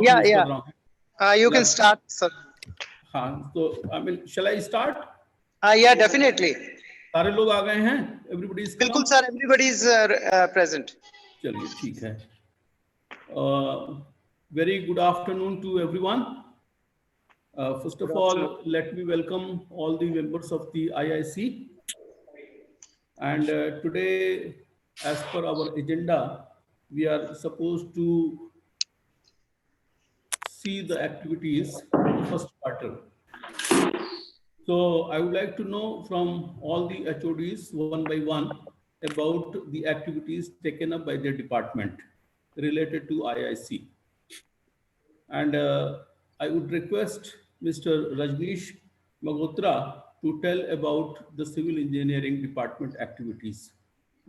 Yeah, use yeah. कर रहा हूँ You can start, sir. हाँ तो I mean shall I start Yeah, definitely. सारे लोग आ गए हैं एवरीबॉडी इज बिल्कुल sir, everybody is present. चलिए ठीक है very good afternoon to everyone first of all let me welcome all the members of the IIC and today as per our agenda we are supposed to see the activities of the first quarter. So I would like to know from all the HODs one by one about the activities taken up by their department related to IIC. And I would request Mr. Rajneesh Magotra to tell about the civil engineering department activities.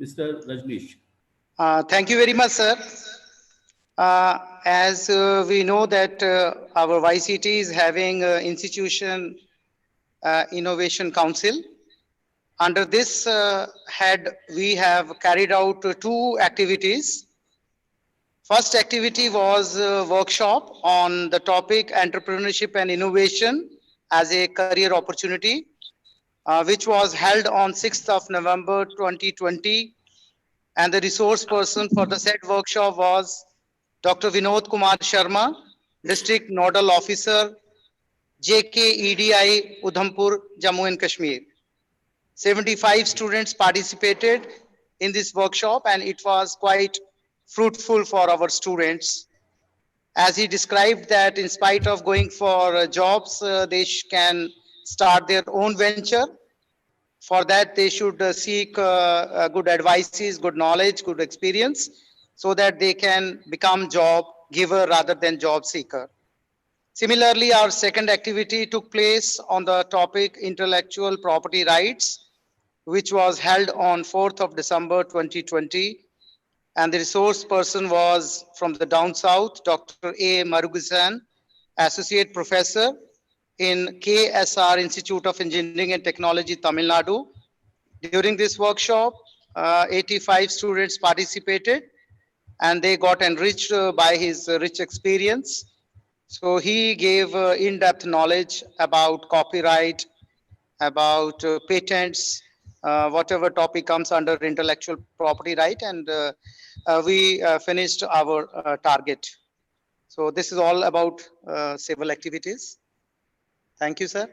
Mr. Rajneesh. Thank you very much, sir. As we know that our YCT is having institution innovation council. Under this head, we have carried out two activities. First activity was a workshop on the topic entrepreneurship and innovation as a career opportunity, which was held on 6th of November 2020. And the resource person for the said workshop was Dr. Vinod Kumar Sharma, District Nodal Officer, JKEDI, Udhampur, Jammu and Kashmir. 75 students participated in this workshop and it was quite fruitful for our students. As he described that in spite of going for jobs, they can start their own venture. For that, they should seek good advices, good knowledge, good experience, so that they can become job giver rather than job seeker. Similarly, our second activity took place on the topic intellectual property rights, which was held on 4th of December 2020. And the resource person was from the down south, Dr. A. Marugusan, Associate Professor in KSR Institute of Engineering and Technology, Tamil Nadu. During this workshop, 85 students participated and they got enriched by his rich experience. So he gave in-depth knowledge about copyright, about patents, whatever topic comes under intellectual property right, and we finished our target. So this is all about civil activities. Thank you, sir.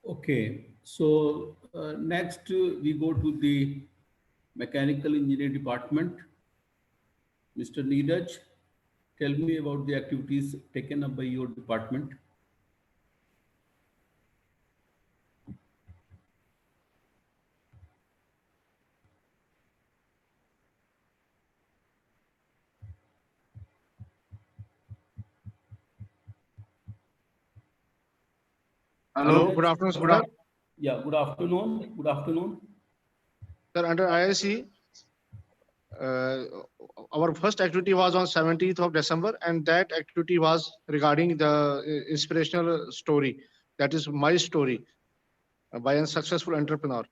Okay, so next we go to the mechanical engineering department. Mr. Neeraj, tell me about the activities taken up by your department. Hello, good afternoon, sir. Yeah, good afternoon. Good afternoon. Sir, under IIC, our first activity was on 17th of December, and that activity was regarding the inspirational story. That is my story by a successful entrepreneur.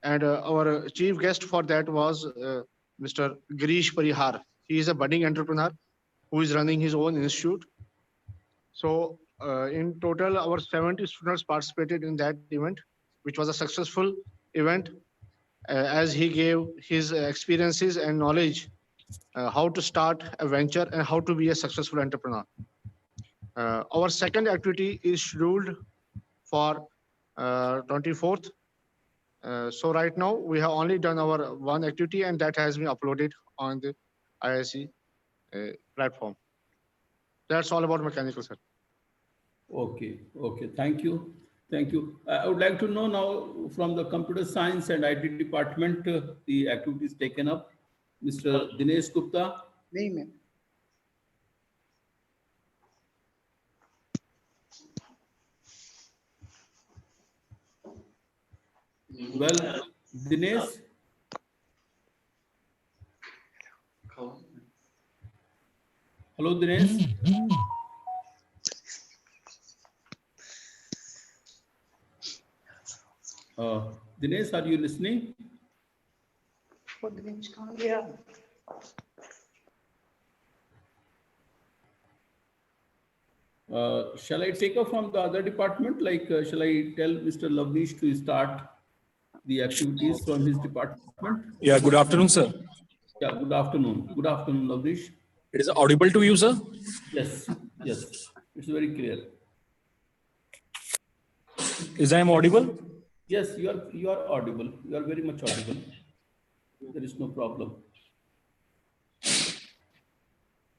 And our chief guest for that was Mr. Girish Parihar. He is a budding entrepreneur who is running his own institute. So in total, our 70 students participated in that event, which was a successful event as he gave his experiences and knowledge how to start a venture and how to be a successful entrepreneur. Our second activity is scheduled for 24th. So right now we have only done our one activity and that has been uploaded on the IIC platform. That's all about mechanical, sir. Okay, okay, thank you. Thank you. I would like to know now from the computer science and IT department, the activities taken up. Mr. Dinesh Gupta. Me, ma'am. Well, Dinesh. Hello, Dinesh. Dinesh, are you listening? Dinesh, come here. Shall I take up from the other department? Like, shall I tell Mr. Lavnish to start the activities from his department? Yeah, good afternoon, sir. Yeah, good afternoon. Good afternoon, Lavnish. It is audible to you, sir? Yes, yes, it's very clear. Is I am audible? Yes, you are audible. You are very much audible. There is no problem.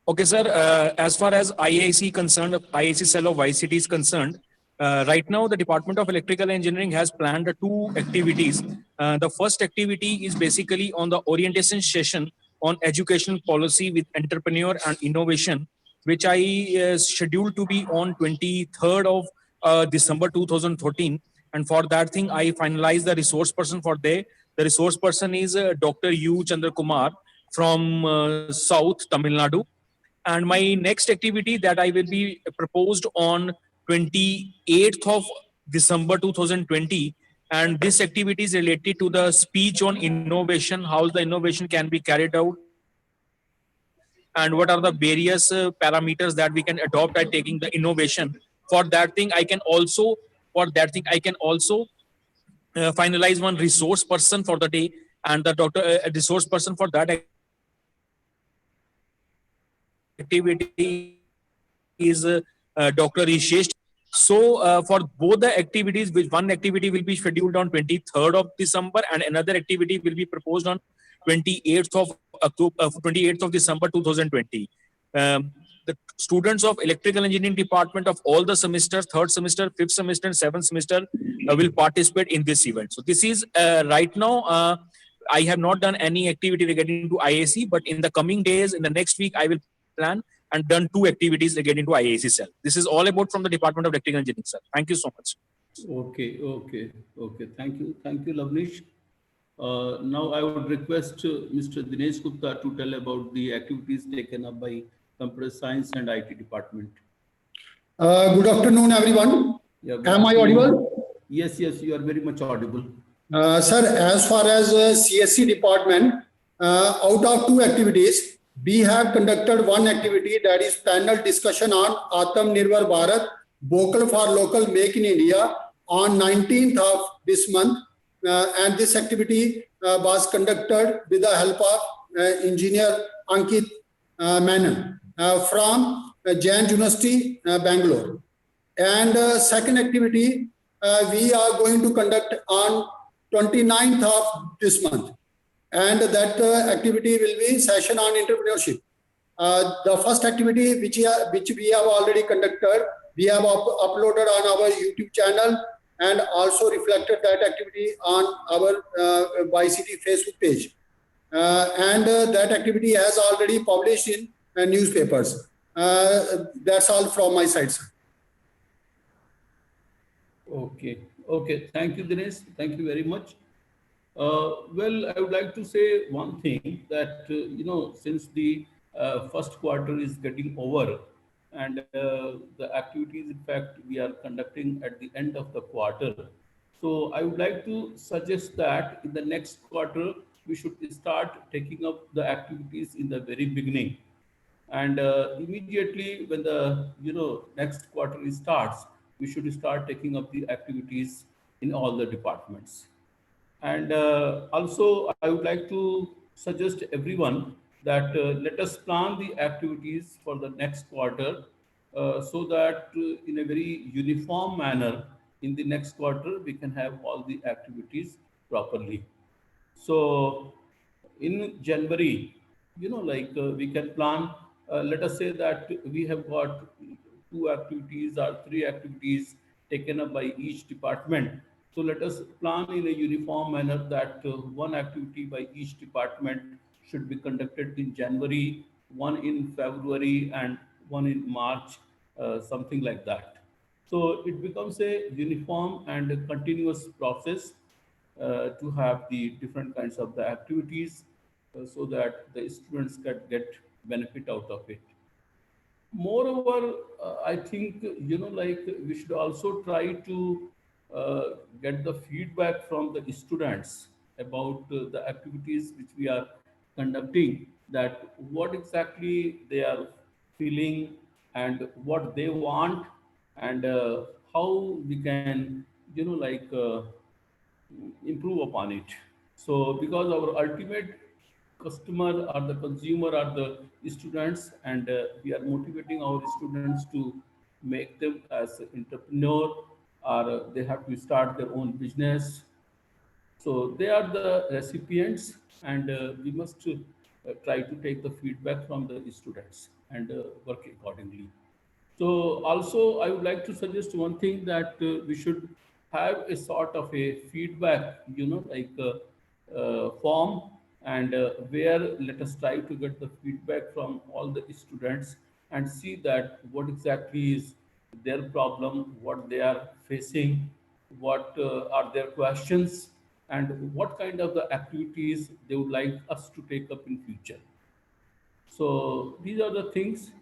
Okay, sir. As far as IIC concerned, IIC cell of YCT is concerned, right now the Department of Electrical Engineering has planned two activities. The first activity is basically on the orientation session on educational policy with entrepreneur and innovation, which I scheduled to be on 23rd of December 2014. And for that thing, I finalized the resource person for day. The resource person is Dr. U. Chandra Kumar from South Tamil Nadu. And my next activity that I will be proposed on 28th of December 2020. And this activity is related to the speech on innovation, how the innovation can be carried out, and what are the various parameters that we can adopt at taking the innovation. For that thing, I can also finalize one resource person for the day, and the resource person for that activity is Dr. Ishesh. So for both the activities, which one activity will be scheduled on 23rd of December and another activity will be proposed on 28th of October, 28th of December 2020. The students of Electrical Engineering Department of all the semesters, third semester, fifth semester, and seventh semester will participate in this event. So this is right now, I have not done any activity regarding to IAC, but in the coming days, in the next week, I will plan and done two activities relating to IAC cell. This is all about from the Department of Electrical Engineering, sir. Thank you so much. Okay. Thank you, Lavnish. Now I would request Mr. Dinesh Gupta to tell about the activities taken up by Computer Science and IT Department. Good afternoon, everyone. Yeah, good Am I afternoon. audible? Yes, you are very much audible. Sir, as far as CSC department, out of two activities, we have conducted one activity, that is panel discussion on Atmanirbhar Bharat, Vocal for Local, Make in India, on 19th of this month. And this activity was conducted with the help of engineer Ankit Menon from Jain University, Bangalore. And second activity, we are going to conduct on 29th of this month. And that activity will be session on entrepreneurship. The first activity which we have already conducted, we have uploaded on our YouTube channel and also reflected that activity on our YCT Facebook page. And that activity has already published in newspapers. That's all from my side, sir. Okay. Thank you, Dinesh. Thank you very much. Well, I would like to say one thing that, since the first quarter is getting over and the activities, in fact, we are conducting at the end of the quarter. So I would like to suggest that in the next quarter, we should start taking up the activities in the very beginning. And immediately when the next quarter starts, we should start taking up the activities in all the departments. And also, I would like to suggest everyone that let us plan the activities for the next quarter so that in a very uniform manner, in the next quarter, we can have all the activities properly. So in January, we can plan, let us say that we have got two activities or three activities taken up by each department. So let us plan in a uniform manner that one activity by each department should be conducted in January, one in February, and one in March, something like that. So it becomes a uniform and a continuous process to have the different kinds of the activities so that the students can get benefit out of it. Moreover, I think, we should also try to get the feedback from the students about the activities which we are conducting, that what exactly they are feeling and what they want, and how we can, improve upon it. So because our ultimate customer or the consumer are the students, and we are motivating our students to make them as entrepreneur, or they have to start their own business. So they are the recipients, and we must try to take the feedback from the students and work accordingly. So also, I would like to suggest one thing, that we should have a sort of a feedback, form, and where let us try to get the feedback from all the students and see that what exactly is their problem, what they are facing, what are their questions, and what kind of the activities they would like us to take up in future. So these are the things.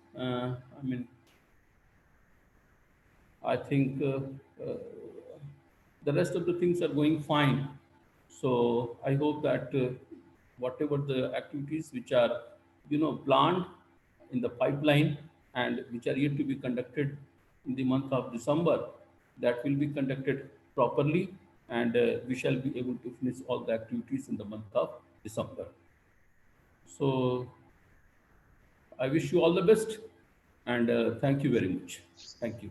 I think the rest of the things are going fine. So I hope that whatever the activities which are, planned in the pipeline and which are yet to be conducted in the month of December, that will be conducted properly, and we shall be able to finish all the activities in the month of December. So I wish you all the best, and thank you very much. Thank you.